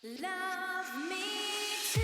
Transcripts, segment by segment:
Love me too.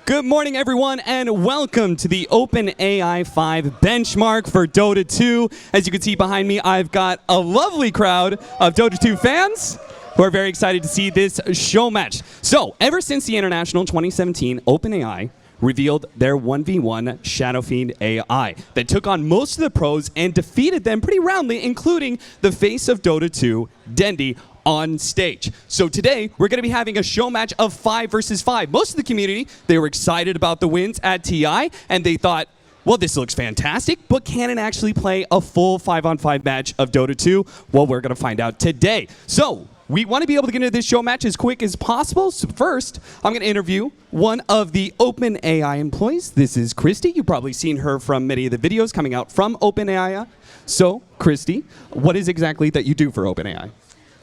Good morning, everyone, and welcome to the OpenAI 5 benchmark for Dota 2. As you can see behind me, I've got a lovely crowd of Dota 2 fans who are very excited to see this show match. So, ever since the International 2017, OpenAI revealed their 1v1 Shadow Fiend AI that took on most of the pros and defeated them pretty roundly, including the face of Dota 2, Dendi, on stage. So today, we're going to be having a show match of 5 versus 5. Most of the community, they were excited about the wins at TI, and they thought, well, this looks fantastic, but can it actually play a full 5-on-5 match of Dota 2? Well, we're going to find out today. So, we want to be able to get into this show match as quick as possible. So first, I'm going to interview one of the OpenAI employees. This is Christy. You've probably seen her from many of the videos coming out from OpenAI. So, Christy, what is exactly that you do for OpenAI?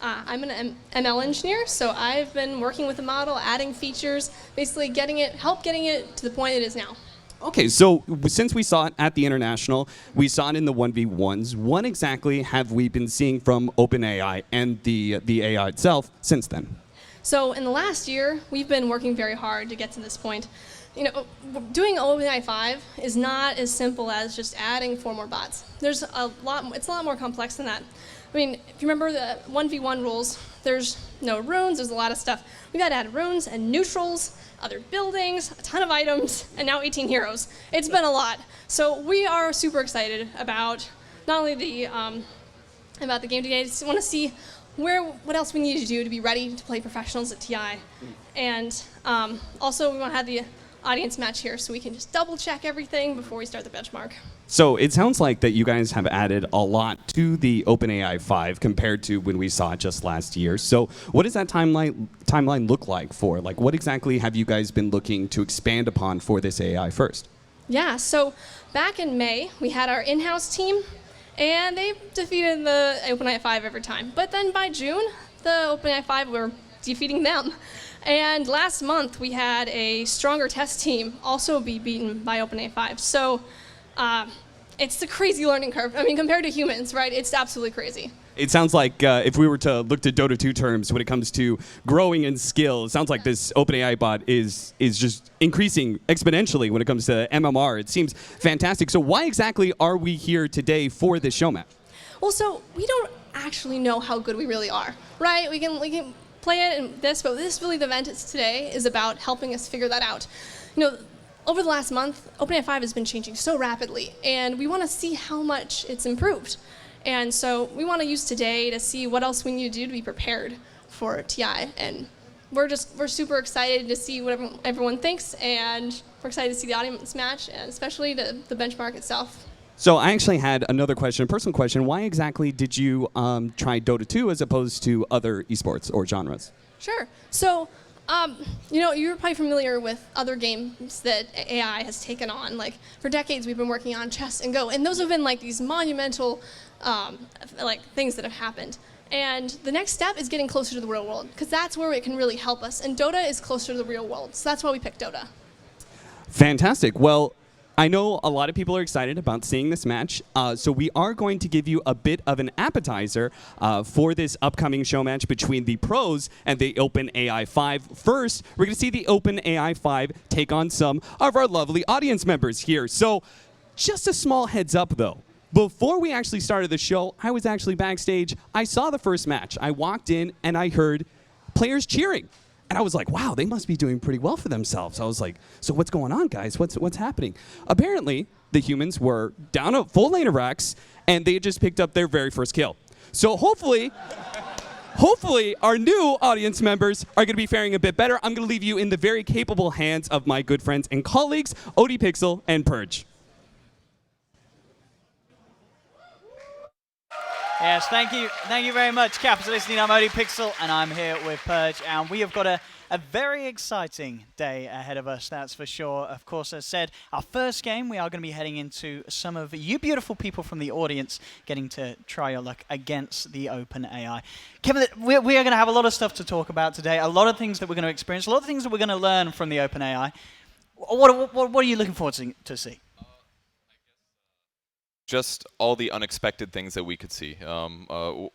I'm an ML engineer, so I've been working with the model, adding features, basically getting it to the point it is now. Okay, so since we saw it at the International, we saw it in the 1v1s. What exactly have we been seeing from OpenAI and the AI itself since then? So in the last year, we've been working very hard to get to this point. You know, doing OpenAI 5 is not as simple as just adding 4 more bots. It's a lot more complex than that. I mean, if you remember the 1v1 rules, there's no runes, there's a lot of stuff. We've got to add runes and neutrals, other buildings, a ton of items, and now 18 heroes. It's been a lot. So we are super excited about not only the game today, just want to see what else we need to do to be ready to play professionals at TI. And also we want to have the audience match here so we can just double check everything before we start the benchmark. So it sounds like that you guys have added a lot to the OpenAI 5 compared to when we saw it just last year. So what does that timeline look like for? Like, what exactly have you guys been looking to expand upon for this AI first? Yeah, so back in May, we had our in-house team, and they defeated the OpenAI 5 every time. But then by June, the OpenAI 5 were defeating them. And last month, we had a stronger test team also be beaten by OpenAI 5. So it's the crazy learning curve. I mean, compared to humans, right? It's absolutely crazy. It sounds like if we were to look to Dota 2 terms when it comes to growing in skill, it sounds like this OpenAI bot is just increasing exponentially when it comes to MMR. It seems fantastic. So why exactly are we here today for this show match? Well, so we don't actually know how good we really are, right? We can play it in this, but this really the event today is about helping us figure that out. You know, over the last month, OpenAI 5 has been changing so rapidly, and we want to see how much it's improved. And so we want to use today to see what else we need to do to be prepared for TI. And we're super excited to see what everyone thinks, and we're excited to see the audience match, and especially the benchmark itself. So I actually had another question, a personal question. Why exactly did you try Dota 2 as opposed to other esports or genres? Sure. So, you know, you're probably familiar with other games that AI has taken on. Like, for decades, we've been working on chess and Go, and those have been like these monumental things that have happened. And the next step is getting closer to the real world, because that's where it can really help us. And Dota is closer to the real world, so that's why we picked Dota. Fantastic. Well, I know a lot of people are excited about seeing this match, so we are going to give you a bit of an appetizer for this upcoming show match between the pros and the OpenAI 5. First, we're going to see the OpenAI 5 take on some of our lovely audience members here. So just a small heads up, though. Before we actually started the show, I was actually backstage. I saw the first match. I walked in, and I heard players cheering. And I was like, wow, they must be doing pretty well for themselves. I was like, so what's going on, guys? What's happening? Apparently, the humans were down a full lane of Rex, and they had just picked up their very first kill. So hopefully, Hopefully, our new audience members are going to be faring a bit better. I'm going to leave you in the very capable hands of my good friends and colleagues, Odie Pixel and Purge. Yes, thank you very much, Cap, for listening. I'm Odie Pixel, and I'm here with Purge, and we have got a very exciting day ahead of us, that's for sure. Of course, as said, our first game, we are going to be heading into some of you beautiful people from the audience getting to try your luck against the OpenAI. Kevin, we are going to have a lot of stuff to talk about today, a lot of things that we're going to experience, a lot of things that we're going to learn from the OpenAI. What are you looking forward to see? Just all the unexpected things that we could see.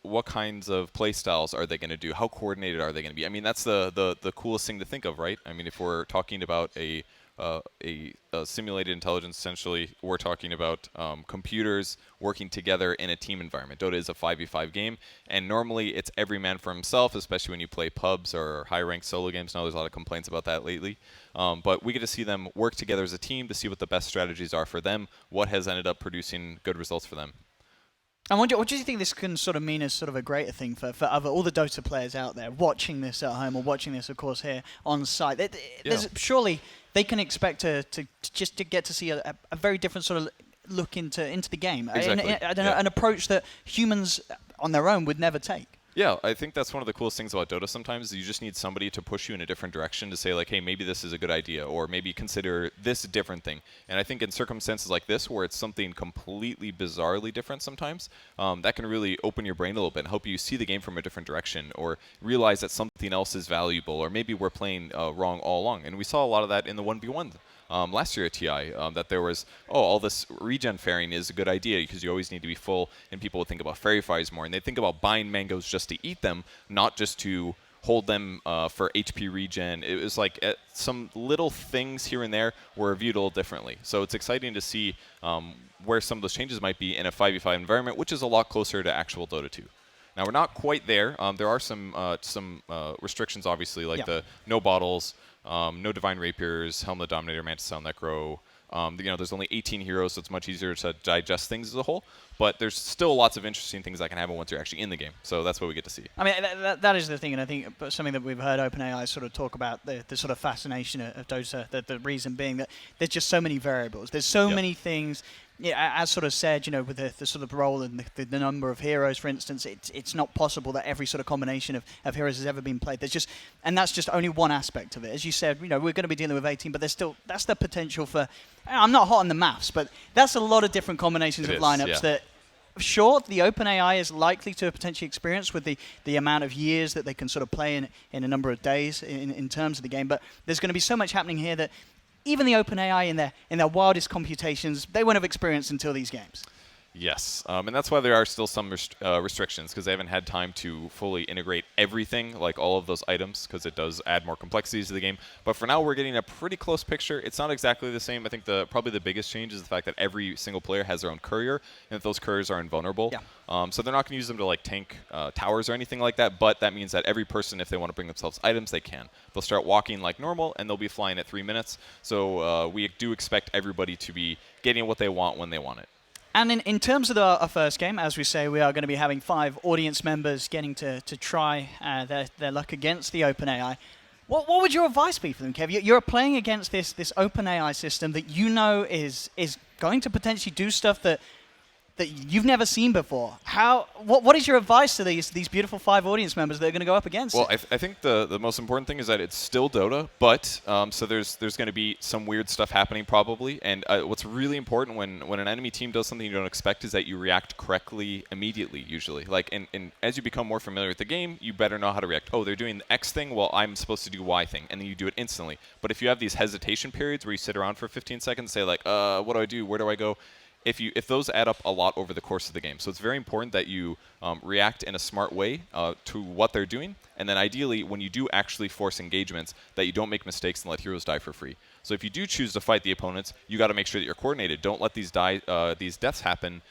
What kinds of play styles are they going to do? How coordinated are they going to be? I mean, that's the coolest thing to think of, right? I mean, if we're talking about a simulated intelligence, essentially, we're talking about computers working together in a team environment. Dota is a 5v5 game, and normally it's every man for himself, especially when you play pubs or high-ranked solo games. I know there's a lot of complaints about that lately. But we get to see them work together as a team to see what the best strategies are for them, what has ended up producing good results for them. And what do you think this can sort of mean as sort of a greater thing for all the Dota players out there watching this at home or watching this, of course, here on site? Surely they can expect to get to see a very different sort of look into the game. Exactly. An approach that humans on their own would never take. Yeah, I think that's one of the coolest things about Dota sometimes. You just need somebody to push you in a different direction to say, like, hey, maybe this is a good idea, or maybe consider this different thing. And I think in circumstances like this, where it's something completely bizarrely different sometimes, that can really open your brain a little bit and help you see the game from a different direction, or realize that something else is valuable, or maybe we're playing wrong all along. And we saw a lot of that in the 1v1 last year at TI, that there was, all this regen fairing is a good idea because you always need to be full, and people would think about fairy fires more, and they think about buying mangoes just to eat them, not just to hold them for HP regen. It was like some little things here and there were viewed a little differently. So it's exciting to see where some of those changes might be in a 5v5 environment, which is a lot closer to actual Dota 2. Now, we're not quite there. There are some restrictions, obviously, like the no bottles, no Divine Rapiers, Helm of the Dominator, Mantis Sound Necro. There's only 18 heroes, so it's much easier to digest things as a whole. But there's still lots of interesting things that can happen once you're actually in the game. So that's what we get to see. I mean, that is the thing, and I think something that we've heard OpenAI sort of talk about, the sort of fascination of Dota, the reason being that there's just so many variables. There's so many things. Yeah, as sort of said, with the sort of role and the number of heroes, for instance, it's not possible that every sort of combination of heroes has ever been played. And that's just only one aspect of it. As you said, we're going to be dealing with 18, but that's the potential for. I'm not hot on the maths, but that's a lot of different combinations of lineups that. Sure, the OpenAI is likely to potentially experience with the amount of years that they can sort of play in a number of days in terms of the game, but there's going to be so much happening here that even the OpenAI in their wildest computations, they won't have experienced until these games. Yes, and that's why there are still some restrictions, because they haven't had time to fully integrate everything, like all of those items, because it does add more complexities to the game. But for now, we're getting a pretty close picture. It's not exactly the same. I think probably the biggest change is the fact that every single player has their own courier, and that those couriers are invulnerable. Yeah. So they're not going to use them to like tank towers or anything like that, but that means that every person, if they want to bring themselves items, they can. They'll start walking like normal, and they'll be flying at 3 minutes. So we do expect everybody to be getting what they want when they want it. And in terms of our first game, as we say, we are going to be having 5 audience members getting to try their luck against the OpenAI. What would your advice be for them, Kev? You're playing against this OpenAI system that is going to potentially do stuff that you've never seen before. What is your advice to these beautiful 5 audience members that are going to go up against it? Well, I think the most important thing is that it's still Dota, but so there's going to be some weird stuff happening probably. And what's really important when an enemy team does something you don't expect is that you react correctly immediately, usually. Like, and as you become more familiar with the game, you better know how to react. Oh, they're doing the X thing? Well, I'm supposed to do Y thing. And then you do it instantly. But if you have these hesitation periods where you sit around for 15 seconds and say, like, what do I do? Where do I go? If those add up a lot over the course of the game. So it's very important that you react in a smart way to what they're doing, and then ideally, when you do actually force engagements, that you don't make mistakes and let heroes die for free. So if you do choose to fight the opponents, you got to make sure that you're coordinated. Don't let these deaths happen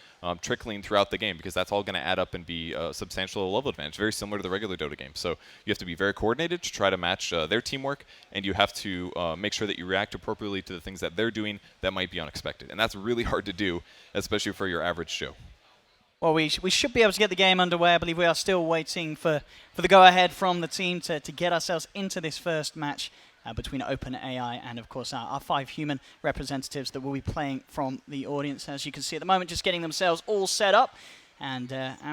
trickling throughout the game, because that's all going to add up and be a substantial level advantage, very similar to the regular Dota game. So you have to be very coordinated to try to match their teamwork, and you have to make sure that you react appropriately to the things that they're doing that might be unexpected. And that's really hard to do, especially for your average Joe. Well, we should be able to get the game underway. I believe we are still waiting for the go-ahead from the team to get ourselves into this first match between OpenAI and, of course, our 5 human representatives that will be playing from the audience. As you can see at the moment, just getting themselves all set up and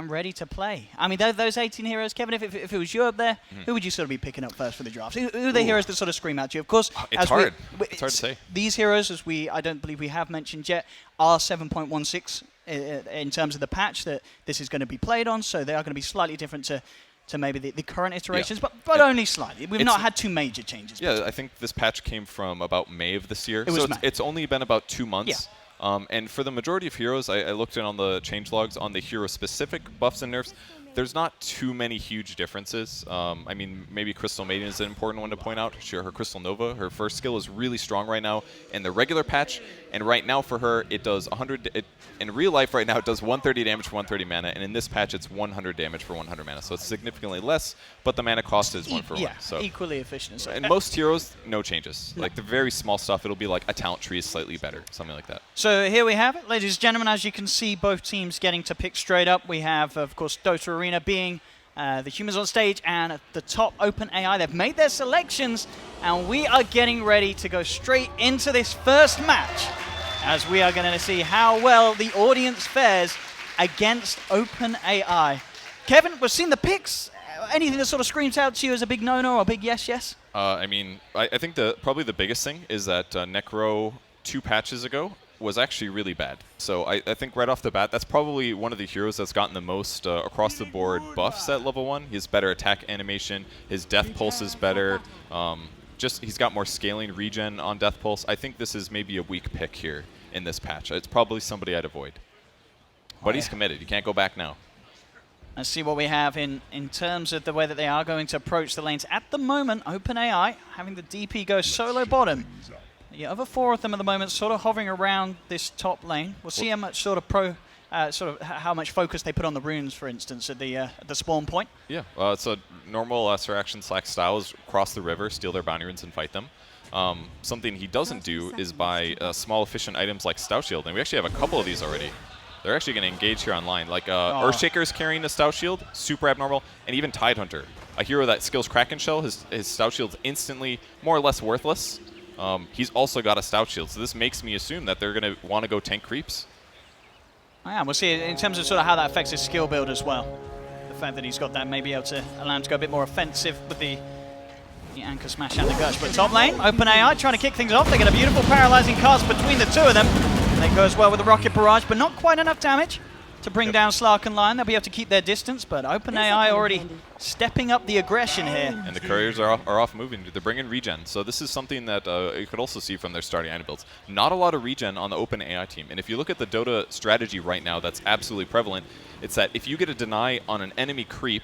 ready to play. I mean, those 18 heroes, Kevin, if it was you up there, who would you sort of be picking up first for the draft? Who are the heroes that sort of scream at you? Of course, it's hard. It's hard to say. These heroes, as I don't believe we have mentioned yet, are 7.16 in terms of the patch that this is going to be played on, so they are going to be slightly different to maybe the current iterations, but only slightly. We've not had 2 major changes. Yeah, I think this patch came from about May of this year, so it's only been about 2 months. Yeah. And for the majority of heroes, I looked in on the changelogs on the hero-specific buffs and nerfs. There's not too many huge differences. I mean, maybe Crystal Maiden is an important one to point out. Sure, her Crystal Nova, her first skill is really strong right now in the regular patch, and right now for her, it does 100. In real life right now, it does 130 damage for 130 mana, and in this patch, it's 100 damage for 100 mana. So it's significantly less, but the mana cost is 1 for 1. So equally efficient. And most heroes, no changes. Like the very small stuff, it'll be like a talent tree is slightly better, something like that. So here we have it, ladies and gentlemen. As you can see, both teams getting to pick straight up. We have, of course, Dota Arena being the humans on stage, and at the top, OpenAI. They've made their selections, and we are getting ready to go straight into this first match, as we are going to see how well the audience fares against OpenAI. Kevin, we've seen the picks. Anything that sort of screams out to you as a big no-no or a big yes? I mean, I think probably the biggest thing is that Necro 2 patches ago was actually really bad. So I think right off the bat, that's probably one of the heroes that's gotten the most across-the-board buffs at level 1. He has better attack animation. His Death Pulse is better. He's got more scaling regen on Death Pulse. I think this is maybe a weak pick here in this patch. It's probably somebody I'd avoid. But he's committed. You can't go back now. Let's see what we have in terms of the way that they are going to approach the lanes. At the moment, OpenAI having the DP go solo bottom. The other 4 of them at the moment sort of hovering around this top lane. We'll see how much how much focus they put on the runes, for instance, at the spawn point. Yeah, it's a normal Lesser Action / style is cross the river, steal their bounty runes, and fight them. Something he doesn't do is buy small efficient items like Stout Shield, and we actually have a couple of these already. They're actually going to engage here online. Like Earthshaker is carrying a Stout Shield, super abnormal, and even Tidehunter, a hero that skills Kraken Shell, his Stout Shield's instantly more or less worthless. He's also got a Stout Shield, so this makes me assume that they're going to want to go tank creeps. Yeah, we'll see in terms of sort of how that affects his skill build as well. The fact that he's got that may be able to allow him to go a bit more offensive with the Anchor Smash and the Gush. But top lane, OpenAI trying to kick things off. They get a beautiful paralyzing cast between the 2 of them. And it goes well with the Rocket Barrage, but not quite enough damage to bring down Slark and Lion. They'll be able to keep their distance, but OpenAI already stepping up the aggression here. And the couriers are off moving. They're bringing regen. So this is something that you could also see from their starting item builds. Not a lot of regen on the OpenAI team. And if you look at the Dota strategy right now that's absolutely prevalent, it's that if you get a deny on an enemy creep,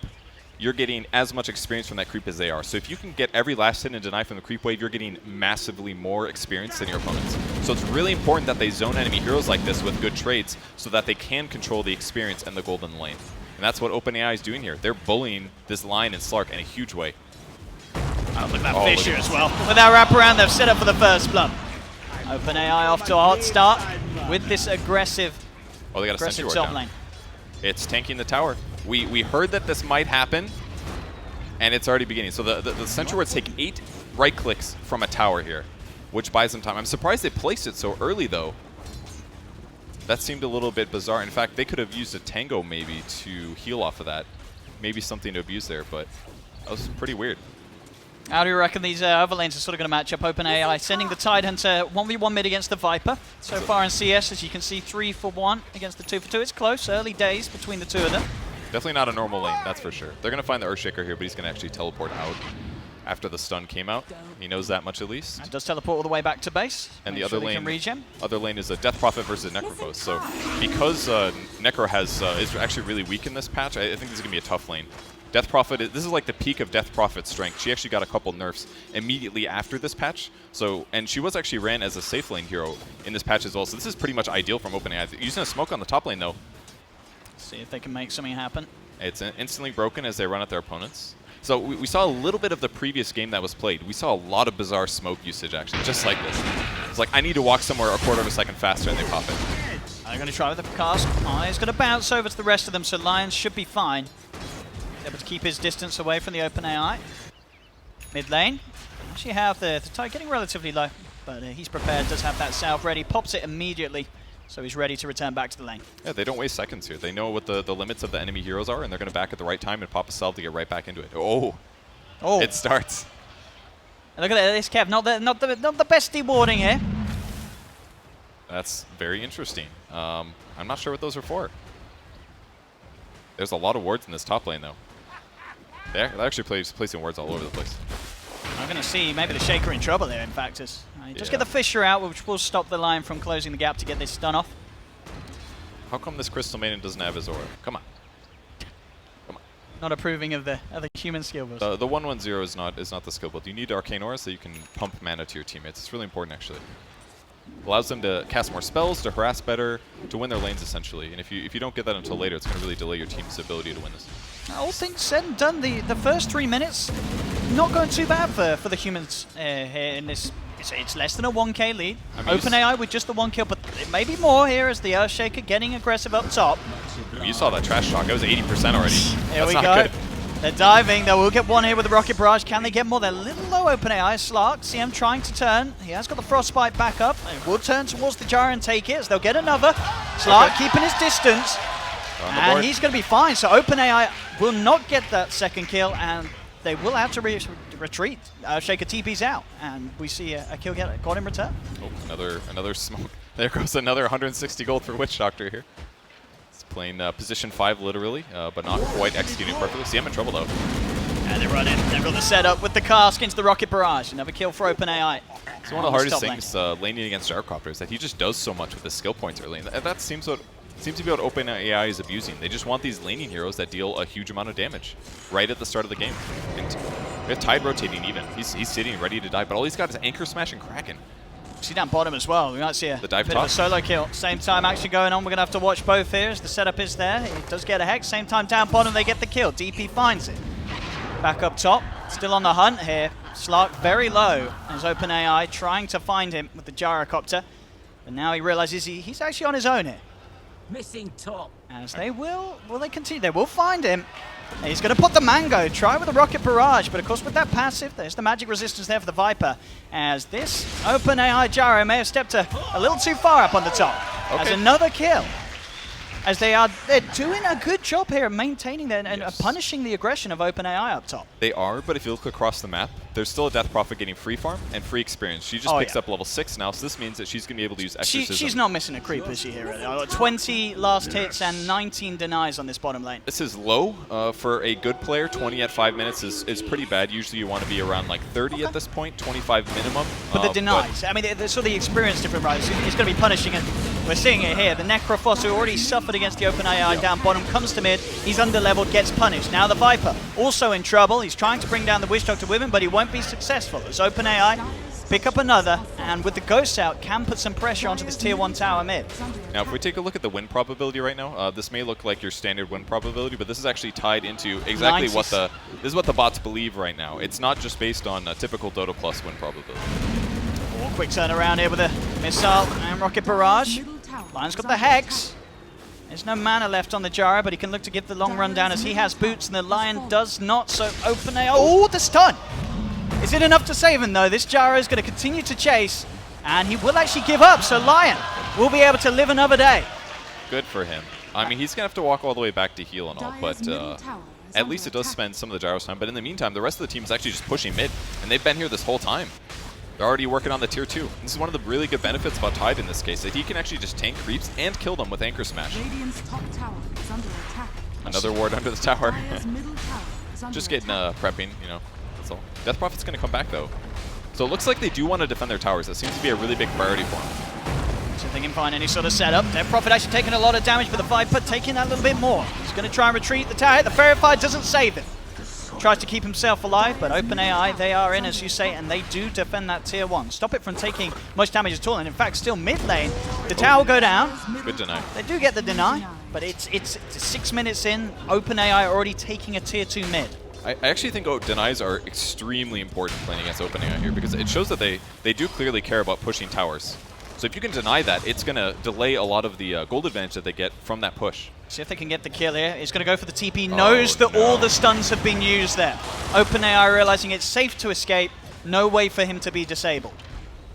you're getting as much experience from that creep as they are. So if you can get every last hit and deny from the creep wave, you're getting massively more experience than your opponents. So it's really important that they zone enemy heroes like this with good trades so that they can control the experience and the golden lane. And that's what OpenAI is doing here. They're bullying this line and Slark in a huge way. Oh, look at that Fissure as well. With that wraparound, they've set up for the first blood. OpenAI off to a hot start with this aggressive top lane. It's tanking the tower. We heard that this might happen, and it's already beginning. So the Sentry Wards take 8 right clicks from a tower here, which buys them time. I'm surprised they placed it so early, though. That seemed a little bit bizarre. In fact, they could have used a Tango maybe to heal off of that. Maybe something to abuse there, but that was pretty weird. How do you reckon these other lanes are sort of going to match up? OpenAI sending the Tidehunter 1v1 mid against the Viper. So far in CS, as you can see, 3 for 1 against the 2 for 2. It's close, early days between the 2 of them. Definitely not a normal lane, that's for sure. They're going to find the Earthshaker here, but he's going to actually teleport out after the stun came out. He knows that much at least. And does teleport all the way back to base. And the other lane is a Death Prophet versus Necrophos. So because Necro is actually really weak in this patch, I think this is going to be a tough lane. Death Prophet, this is like the peak of Death Prophet's strength. She actually got a couple nerfs immediately after this patch. And she was actually ran as a safe lane hero in this patch as well. So this is pretty much ideal from OpenAI. Using a smoke on the top lane though. See if they can make something happen. It's instantly broken as they run at their opponents. So we saw a little bit of the previous game that was played. We saw a lot of bizarre smoke usage actually, just like this. It's like I need to walk somewhere a quarter of a second faster and they pop it. I'm going to try with the cast. He's going to bounce over to the rest of them, so Lions should be fine. Able to keep his distance away from the OpenAI. Mid lane. Actually have the tide getting relatively low, but he's prepared, does have that salve ready, pops it immediately, so he's ready to return back to the lane. Yeah, they don't waste seconds here. They know what the limits of the enemy heroes are, and they're going to back at the right time and pop a salve to get right back into it. Oh, it starts. And look at this, Kev, not the best dewarding here. That's very interesting. I'm not sure what those are for. There's a lot of wards in this top lane, though. They're actually placing wards all over the place. I'm going to see maybe the Shaker in trouble there, in fact. Just get the Fissure out, which will stop the line from closing the gap to get this stun off. How come this Crystal Maiden doesn't have his aura? Come on. Come on. Not approving of the human skill builds. The 1-1-0 is not the skill build. You need Arcane Aura so you can pump mana to your teammates. It's really important, actually. Allows them to cast more spells, to harass better, to win their lanes, essentially. And if you don't get that until later, it's going to really delay your team's ability to win this. All things said and done, the first 3 minutes not going too bad for the humans here in this. It's less than a 1k lead. I mean, OpenAI with just the 1 kill, but it may be more here as the Earthshaker getting aggressive up top. I mean, you saw that trash talk. It was 80% already. Here we not go. Good. They're diving. They will get one here with the Rocket Barrage. Can they get more? They're a little low, OpenAI. Slark, see him trying to turn. He has got the Frostbite back up. And will turn towards the Gyro and take it. So they'll get another. Slark keeping his distance. And he's going to be fine. So OpenAI will not get that second kill, and they will have to retreat. Shaker TP's out, and we see a kill got in return. Oh, another smoke. There goes another 160 gold for Witch Doctor here. He's playing position 5 literally, but not quite executing perfectly. See, I'm in trouble though. And they run in. They've got the setup with the cask into the Rocket Barrage. Another kill for OpenAI. It's one of the hardest things laning against Gyrocopter is that he just does so much with his skill points early, and that seems to be what OpenAI is abusing. They just want these laning heroes that deal a huge amount of damage right at the start of the game. And we have Tide rotating even. He's sitting ready to die, but all he's got is Anchor Smash and Kraken. See down bottom as well. We might see a bit of a solo kill. Same time actually going on. We're going to have to watch both here as the setup is there. He does get a Hex. Same time down bottom they get the kill. DP finds it. Back up top. Still on the hunt here. Slark very low as OpenAI trying to find him with the Gyrocopter. But now he realizes he's actually on his own here. Missing top. As they will they continue? They will find him. And he's going to put the Mango, try with the Rocket Barrage, but of course with that passive, there's the magic resistance there for the Viper. As this OpenAI Gyro may have stepped a little too far up on the top. As another kill. As they're doing a good job here of maintaining that and punishing the aggression of OpenAI up top. They are, but if you look across the map, there's still a Death Prophet getting free farm and free experience. She just picks up level 6 now, so this means that she's going to be able to use Exorcism. She's not missing a creep, is she here? Really? 20 last hits and 19 denies on this bottom lane. This is low for a good player. 20 at 5 minutes is pretty bad. Usually you want to be around like 30 at this point, 25 minimum. But the denies, I mean, there's sort of the experience different, right? So he's going to be punishing it. We're seeing it here. The Necrophos, who already suffered against the OpenAI down bottom, comes to mid. He's under-leveled, gets punished. Now the Viper, also in trouble. He's trying to bring down the Witch Doctor with him, but he won't be successful. As OpenAI pick up another, and with the Ghosts out, can put some pressure onto this Tier 1 tower mid. Now, if we take a look at the win probability right now, this may look like your standard win probability, but this is actually tied into exactly what the bots believe right now. It's not just based on a typical Dota Plus win probability. Quick turnaround here with a missile and Rocket Barrage. Lion's got the Hex. There's no mana left on the Gyro, but he can look to give the long run down as he has boots, and the Lion does not, so OpenAI. Oh, the stun! Is it enough to save him, though? This Gyro is going to continue to chase, and he will actually give up, so Lion will be able to live another day. Good for him. I mean, he's going to have to walk all the way back to heal and all, but at least it does spend some of the Gyro's time. But in the meantime, the rest of the team is actually just pushing mid, and they've been here this whole time. They're already working on the Tier 2. This is one of the really good benefits about Tide in this case, that he can actually just tank creeps and kill them with Anchor Smash. Top tower is under attack. Another ward under the tower. Just getting prepping, you know, that's all. Death Prophet's going to come back, though. So it looks like they do want to defend their towers. That seems to be a really big priority for them. So if they can find any sort of setup. Death Prophet actually taking a lot of damage, but the Viper taking that little bit more. He's going to try and retreat the tower. The Verified doesn't save him. Tries to keep himself alive, but OpenAI, they are in, as you say, and they do defend that Tier 1. Stop it from taking much damage at all, and in fact, still mid lane, the tower will go down. Good deny. They do get the deny, but it's 6 minutes in, OpenAI already taking a Tier 2 mid. I actually think denies are extremely important playing against OpenAI here, because it shows that they do clearly care about pushing towers. So if you can deny that, it's going to delay a lot of the gold advantage that they get from that push. See if they can get the kill here. He's going to go for the TP. Knows that all the stuns have been used there. OpenAI realizing it's safe to escape. No way for him to be disabled.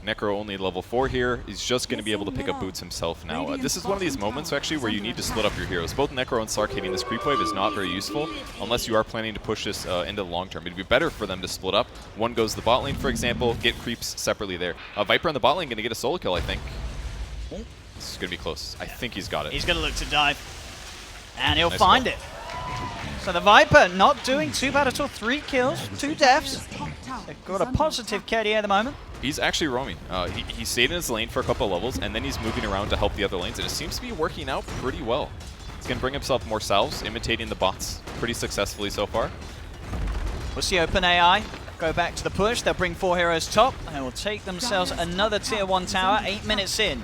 Necro only level 4 here. He's just going to be able to pick up boots himself now. This is one of these moments actually where you need to split up your heroes. Both Necro and Slark hitting this creep wave is not very useful unless you are planning to push this into the long term. It'd be better for them to split up. One goes to the bot lane, for example, get creeps separately there. Viper on the bot lane going to get a solo kill, I think. This is going to be close. I think he's got it. He's going to look to dive. And he'll find it. So the Viper not doing too bad at all. 3 kills, 2 deaths. They've got a positive KD at the moment. He's actually roaming. He stayed in his lane for a couple of levels, and then he's moving around to help the other lanes, and it seems to be working out pretty well. He's going to bring himself more salves, imitating the bots pretty successfully so far. We'll see OpenAI go back to the push. They'll bring 4 heroes top, and will take themselves another Tier 1 tower, 8 minutes in.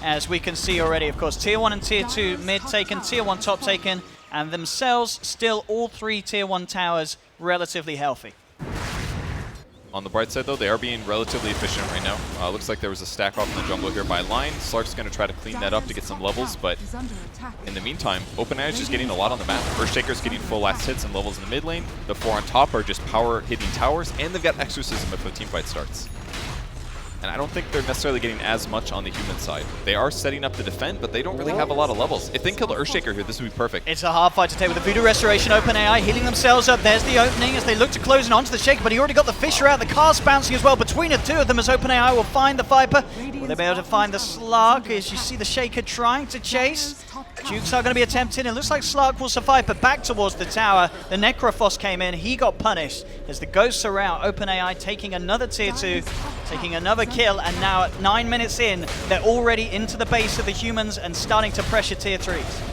As we can see already, of course, Tier 1 and Tier 2 mid taken, Tier 1 top taken, and themselves still all 3 Tier 1 towers relatively healthy. On the bright side, though, they are being relatively efficient right now. Looks like there was a stack off in the jungle here by line. Slark's going to try to clean that up to get some levels, but in the meantime, OpenAI is just getting a lot on the map. Earthshaker's getting full last hits and levels in the mid lane. The 4 on top are just power hitting towers, and they've got Exorcism if a team fight starts. And I don't think they're necessarily getting as much on the human side. They are setting up to defend, but they don't really have a lot of levels. If they can kill the Earthshaker here, this would be perfect. It's a hard fight to take with the Voodoo Restoration. OpenAI healing themselves up. There's the opening as they look to close in onto the Shaker, but he already got the Fisher out. The car's bouncing as well between the 2 of them as OpenAI will find the Viper. Will they be able to find the Slark as you see the Shaker trying to chase? Jukes are going to be attempting. It looks like Slark will survive, but back towards the tower. The Necrophos came in. He got punished as the Ghosts are out. OpenAI taking another Tier 2, taking another kill, and now at 9 minutes in, they're already into the base of the humans and starting to pressure Tier 3s.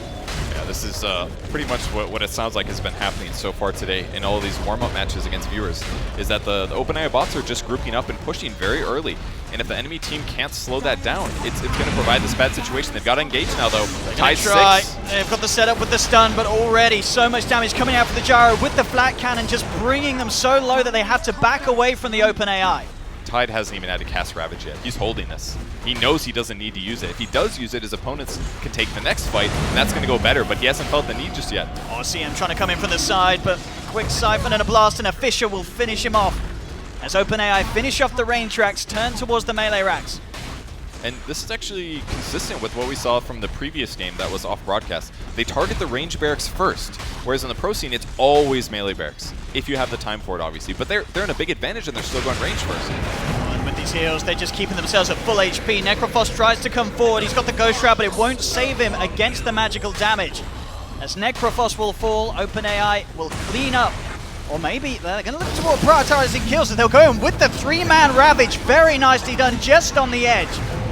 Yeah, this is pretty much what it sounds like has been happening so far today in all of these warm-up matches against viewers, is that the OpenAI bots are just grouping up and pushing very early. And if the enemy team can't slow that down, it's going to provide this bad situation. They've got to engage now, though. Tide 6. They've got the setup with the stun, but already so much damage coming out for the Gyro with the flat cannon, just bringing them so low that they have to back away from the OpenAI. Tide hasn't even had to cast Ravage yet. He's holding this. He knows he doesn't need to use it. If he does use it, his opponents can take the next fight, and that's going to go better, but he hasn't felt the need just yet. Oh, see him trying to come in from the side, but quick siphon and a blast, and a Fisher will finish him off. As OpenAI finish off the range racks, turn towards the melee racks. And this is actually consistent with what we saw from the previous game that was off broadcast. They target the range barracks first, whereas in the pro scene, it's always melee barracks, if you have the time for it, obviously. But they're in a big advantage, and they're still going range first. And with these heals, they're just keeping themselves at full HP. Necrophos tries to come forward. He's got the Ghost Shroud, but it won't save him against the magical damage. As Necrophos will fall, OpenAI will clean up. Or maybe they're going to look toward prioritizing kills, and they'll go in with the 3-man Ravage. Very nicely done, just on the edge.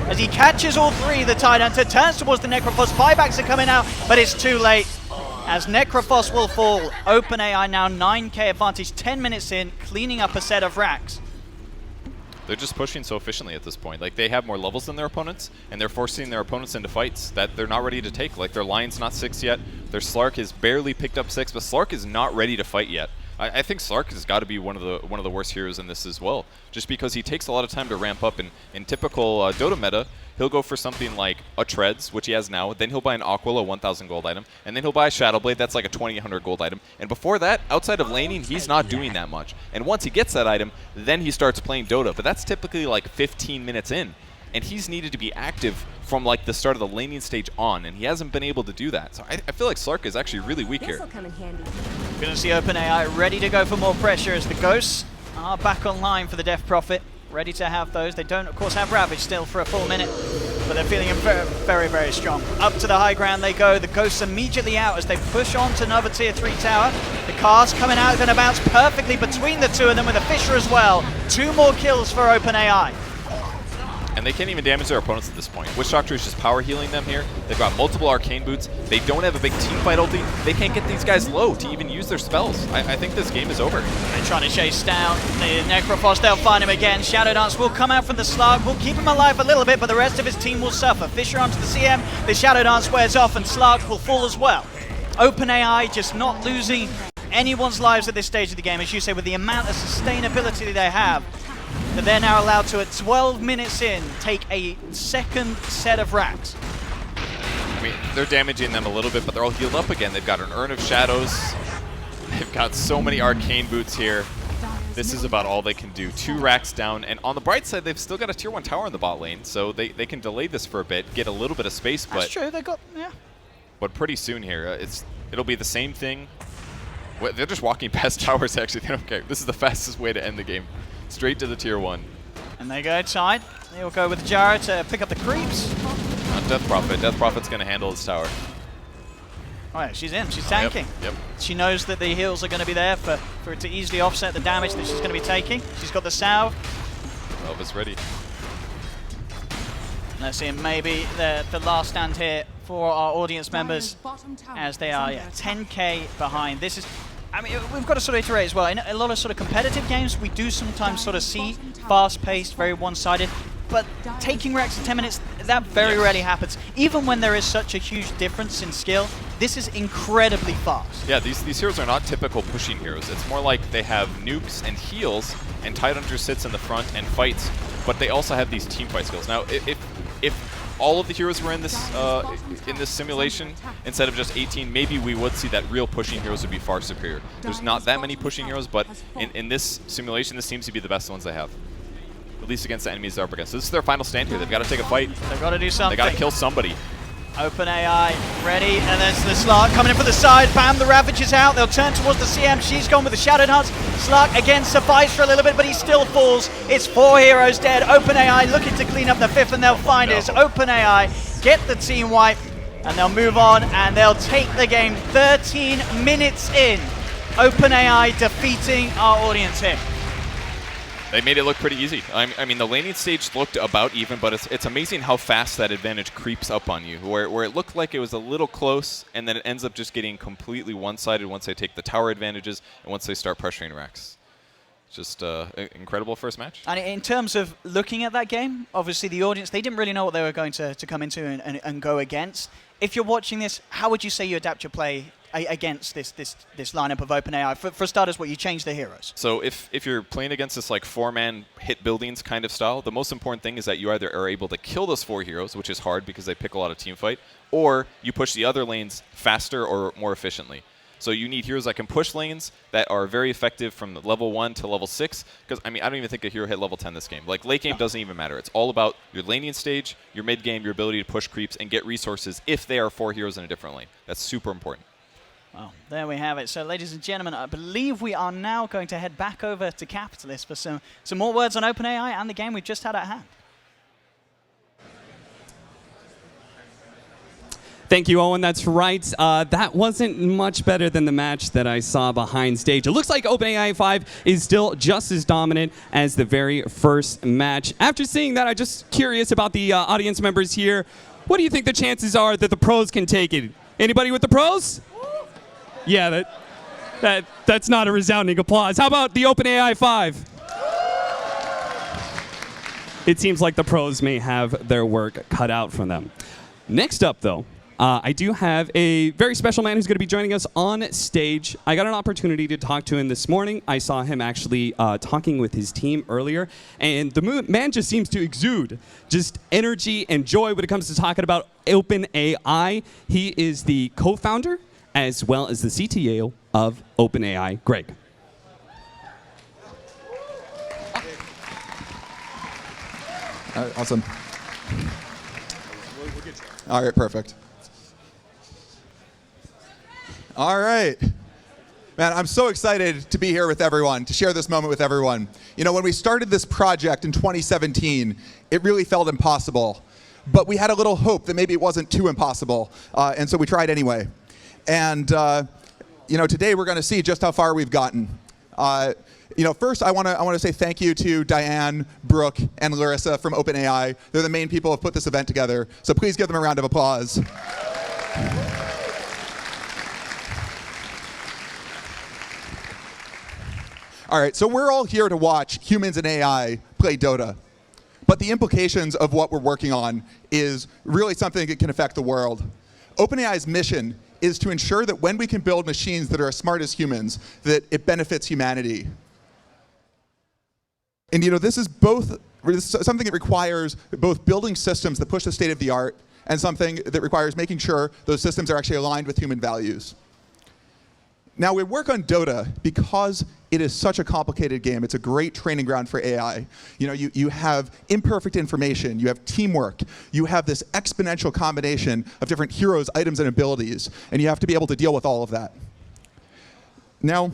As he catches all 3, the Tide Hunter turns towards the Necrophos. Buybacks are coming out, but it's too late. As Necrophos will fall, OpenAI now 9k advantage, 10 minutes in, cleaning up a set of racks. They're just pushing so efficiently at this point. Like, they have more levels than their opponents, and they're forcing their opponents into fights that they're not ready to take. Like, their Lion's not 6 yet. Their Slark has barely picked up 6, but Slark is not ready to fight yet. I think Slark has got to be one of the worst heroes in this as well, just because he takes a lot of time to ramp up. And in typical Dota meta, he'll go for something like a Treads, which he has now. Then he'll buy an Aquila, 1,000 gold item, and then he'll buy a Shadowblade, that's like a 2,800 gold item. And before that, outside of laning, he's not doing that much. And once he gets that item, then he starts playing Dota. But that's typically like 15 minutes in, and he's needed to be active from like the start of the laning stage on, and he hasn't been able to do that. So I feel like Slark is actually really weak here. This'll come in handy. We're going to see OpenAI ready to go for more pressure as the Ghosts are back online for the Death Prophet. Ready to have those. They don't, of course, have Ravage still for a full minute, but they're feeling very, very, very strong. Up to the high ground they go. The Ghosts immediately out as they push on to another Tier 3 tower. The cars coming out, going to bounce perfectly between the 2 of them with a Fisher as well. 2 more kills for OpenAI. And they can't even damage their opponents at this point. Witch Doctor is just power healing them here. They've got multiple arcane boots. They don't have a big team fight ulti. They can't get these guys low to even use their spells. I think this game is over. They're trying to chase down the Necrophos. They'll find him again. Shadow Dance will come out from the Slark. Will keep him alive a little bit, but the rest of his team will suffer. Fisher onto the CM. The Shadow Dance wears off, and Slark will fall as well. OpenAI just not losing anyone's lives at this stage of the game, as you say, with the amount of sustainability they have. But they're now allowed to, at 12 minutes in, take a second set of racks. I mean, they're damaging them a little bit, but they're all healed up again. They've got an Urn of Shadows. They've got so many Arcane Boots here. This is about all they can do. 2 racks down, and on the bright side, they've still got a tier 1 tower in the bot lane, so they can delay this for a bit, get a little bit of space. That's true, they got, yeah. But pretty soon here, it'll be the same thing. They're just walking past towers, actually. They don't care. This is the fastest way to end the game. Straight to the tier 1. And they go outside. They'll go with Jara to pick up the creeps. Not Death Prophet. Death Prophet's going to handle his tower. Oh yeah, she's in. She's tanking. Yep. She knows that the heals are going to be there for it to easily offset the damage that she's going to be taking. She's got the salve. Elvis ready. Let's see, maybe the last stand here for our audience members, as they are 10k behind. This is, I mean, we've got to sort of iterate as well. In a lot of sort of competitive games, we do sometimes sort of see fast-paced, very one-sided, but taking racks in 10 minutes, that very rarely happens. Even when there is such a huge difference in skill, this is incredibly fast. Yeah, these heroes are not typical pushing heroes. It's more like they have nukes and heals, and Tidehunter sits in the front and fights, but they also have these teamfight skills. Now, if all of the heroes were in this simulation, instead of just 18, maybe we would see that real pushing heroes would be far superior. There's not that many pushing heroes, but in this simulation, this seems to be the best ones they have. At least against the enemies they're up against. So this is their final stand here. They've got to take a fight. They've got to do something. They got to kill somebody. OpenAI ready, and there's the Slark coming in from the side. Bam, the Ravage is out. They'll turn towards the CM. She's gone with the Shadowed Hearts. Slark again survives for a little bit, but he still falls. It's 4 heroes dead. OpenAI looking to clean up the 5th, and they'll find it. It's OpenAI get the team wipe, and they'll move on, and they'll take the game 13 minutes in. OpenAI defeating our audience here. They made it look pretty easy. I mean, the laning stage looked about even, but it's amazing how fast that advantage creeps up on you, where it looked like it was a little close, and then it ends up just getting completely one-sided once they take the tower advantages and once they start pressuring racks. Just incredible first match. And in terms of looking at that game, obviously the audience, they didn't really know what they were going to come into and go against. If you're watching this, how would you say you adapt your play against this lineup of OpenAI? For starters, what you change the heroes. So if you're playing against this like 4-man hit buildings kind of style, the most important thing is that you either are able to kill those 4 heroes, which is hard because they pick a lot of team fight, or you push the other lanes faster or more efficiently. So you need heroes that can push lanes that are very effective from level 1 to level 6. Because, I mean, I don't even think a hero hit level 10 this game. Like, late game doesn't even matter. It's all about your laning stage, your mid game, your ability to push creeps and get resources if they are 4 heroes in a different lane. That's super important. Well, there we have it. So, ladies and gentlemen, I believe we are now going to head back over to Capitalist for some more words on OpenAI and the game we've just had at hand. Thank you, Owen. That's right. That wasn't much better than the match that I saw behind stage. It looks like OpenAI 5 is still just as dominant as the very first match. After seeing that, I'm just curious about the audience members here. What do you think the chances are that the pros can take it? Anybody with the pros? Yeah, that's not a resounding applause. How about the OpenAI 5? It seems like the pros may have their work cut out from them. Next up, though, I do have a very special man who's going to be joining us on stage. I got an opportunity to talk to him this morning. I saw him actually talking with his team earlier, and the man just seems to exude just energy and joy when it comes to talking about OpenAI. He is the co-founder as well as the CTO of OpenAI. Greg. All right, awesome. All right, perfect. All right. Man, I'm so excited to be here with everyone, to share this moment with everyone. You know, when we started this project in 2017, it really felt impossible. But we had a little hope that maybe it wasn't too impossible, and so we tried anyway. And, you know, today we're going to see just how far we've gotten. You know, first I want to say thank you to Diane, Brooke, and Larissa from OpenAI. They're the main people who have put this event together. So please give them a round of applause. All right, so we're all here to watch humans and AI play Dota. But the implications of what we're working on is really something that can affect the world. OpenAI's mission is to ensure that when we can build machines that are as smart as humans, that it benefits humanity. And this is something that requires both building systems that push the state of the art and something that requires making sure those systems are actually aligned with human values. Now, we work on Dota because it is such a complicated game. It's a great training ground for AI. You have imperfect information, you have teamwork, you have this exponential combination of different heroes, items, and abilities, and you have to be able to deal with all of that. Now,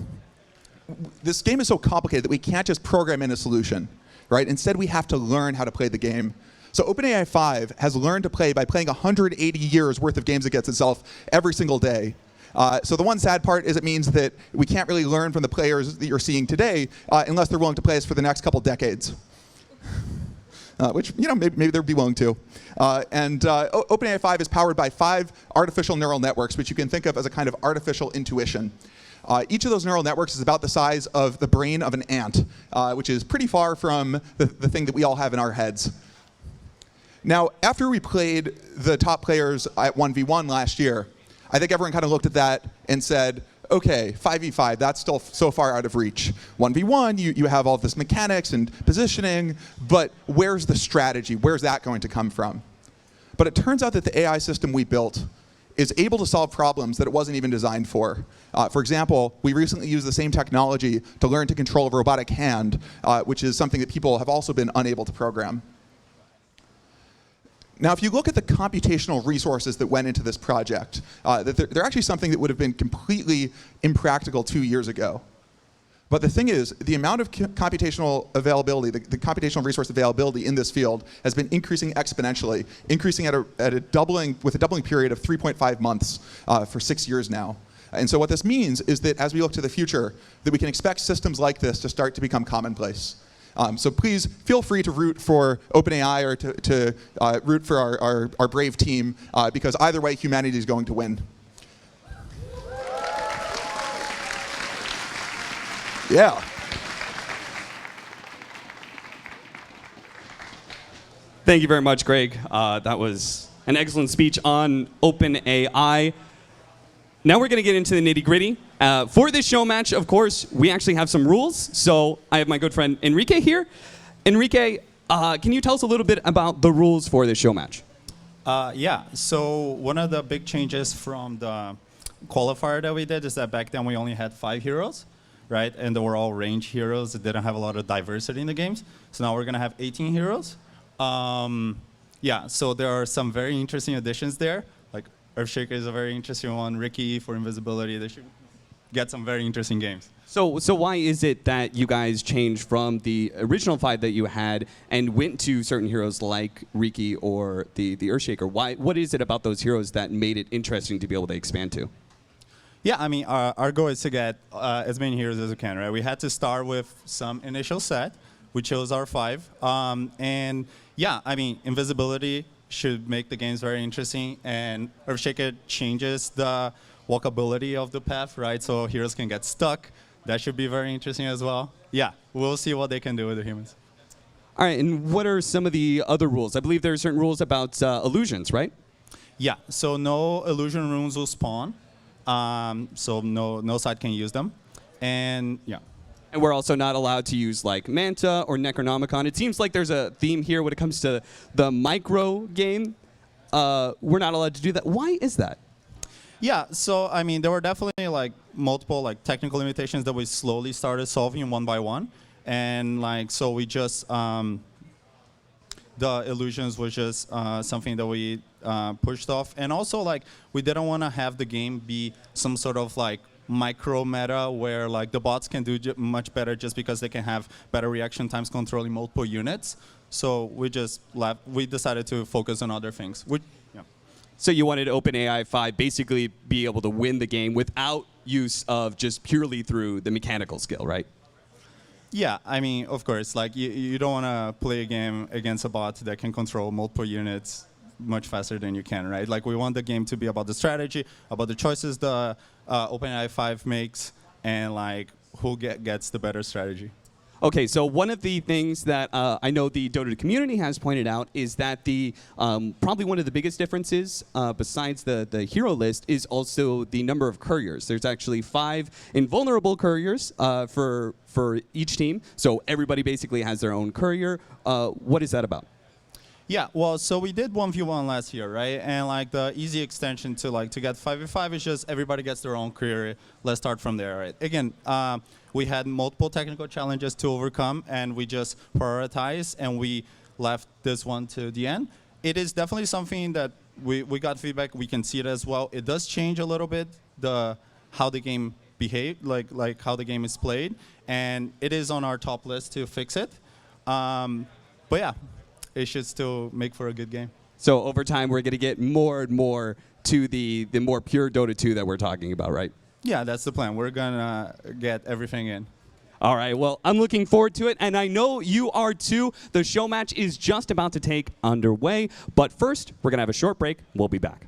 this game is so complicated that we can't just program in a solution, right? Instead, we have to learn how to play the game. So OpenAI 5 has learned to play by playing 180 years worth of games against itself every single day. So the one sad part is it means that we can't really learn from the players that you're seeing today unless they're willing to play us for the next couple decades. Which, maybe they'll be willing to. OpenAI 5 is powered by 5 artificial neural networks, which you can think of as a kind of artificial intuition. Each of those neural networks is about the size of the brain of an ant, which is pretty far from the thing that we all have in our heads. Now, after we played the top players at 1v1 last year, I think everyone kind of looked at that and said, okay, 5v5, that's still so far out of reach. 1v1, you have all this mechanics and positioning, but where's the strategy? Where's that going to come from? But it turns out that the AI system we built is able to solve problems that it wasn't even designed for. For example, we recently used the same technology to learn to control a robotic hand, which is something that people have also been unable to program. Now, if you look at the computational resources that went into this project, they're actually something that would have been completely impractical 2 years ago. But the thing is, the amount of computational availability, the computational resource availability in this field has been increasing exponentially, increasing with a doubling period of 3.5 months for 6 years now. And so what this means is that as we look to the future, that we can expect systems like this to start to become commonplace. So please feel free to root for OpenAI or to root for our brave team, because either way, humanity is going to win. Yeah. Thank you very much, Greg. That was an excellent speech on OpenAI. Now we're going to get into the nitty-gritty. For this show match, of course, we actually have some rules. So I have my good friend Enrique here. Enrique, can you tell us a little bit about the rules for this show match? Yeah, so one of the big changes from the qualifier that we did is that back then we only had 5 heroes, right? And they were all range heroes that didn't have a lot of diversity in the games. So now we're going to have 18 heroes. Yeah, so there are some very interesting additions there. Like Earthshaker is a very interesting one. Ricky for invisibility. They should get some very interesting games. So why is it that you guys changed from the original 5 that you had and went to certain heroes like Ricky or the Earthshaker? What is it about those heroes that made it interesting to be able to expand to? Yeah, I mean, our goal is to get as many heroes as we can, right? We had to start with some initial set. We chose our 5. And yeah, I mean, invisibility should make the games very interesting. And Earthshaker changes the walkability of the path, right? So heroes can get stuck. That should be very interesting as well. Yeah, we'll see what they can do with the humans. All right, and what are some of the other rules? I believe there are certain rules about illusions, right? Yeah, so no illusion runes will spawn. So no side can use them. And yeah. And we're also not allowed to use like Manta or Necronomicon. It seems like there's a theme here when it comes to the micro game. We're not allowed to do that. Why is that? Yeah, so I mean, there were definitely like multiple like technical limitations that we slowly started solving one by one, and like so we just the illusions was just something that we pushed off, and also like we didn't want to have the game be some sort of like micro meta where like the bots can do much better just because they can have better reaction times controlling multiple units. So we decided to focus on other things. So you wanted OpenAI 5 basically be able to win the game without use of just purely through the mechanical skill, right? Yeah, I mean, of course, like you don't want to play a game against a bot that can control multiple units much faster than you can, right? Like we want the game to be about the strategy, about the choices the OpenAI 5 makes, and like who gets the better strategy. Okay, so one of the things that I know the Dota community has pointed out is that the probably one of the biggest differences besides the hero list is also the number of couriers. There's actually 5 invulnerable couriers for each team, so everybody basically has their own courier. What is that about? Yeah, well, so we did 1v1 last year, right? And like the easy extension to get 5v5 is just everybody gets their own career. Let's start from there, right? Again, we had multiple technical challenges to overcome, and we just prioritized, and we left this one to the end. It is definitely something that we got feedback. We can see it as well. It does change a little bit how the game behaved, like how the game is played, and it is on our top list to fix it. But yeah. It should still make for a good game. So over time, we're going to get more and more to the more pure Dota 2 that we're talking about, right? Yeah, that's the plan. We're going to get everything in. All right, well, I'm looking forward to it, and I know you are too. The show match is just about to take underway, but first, we're going to have a short break. We'll be back.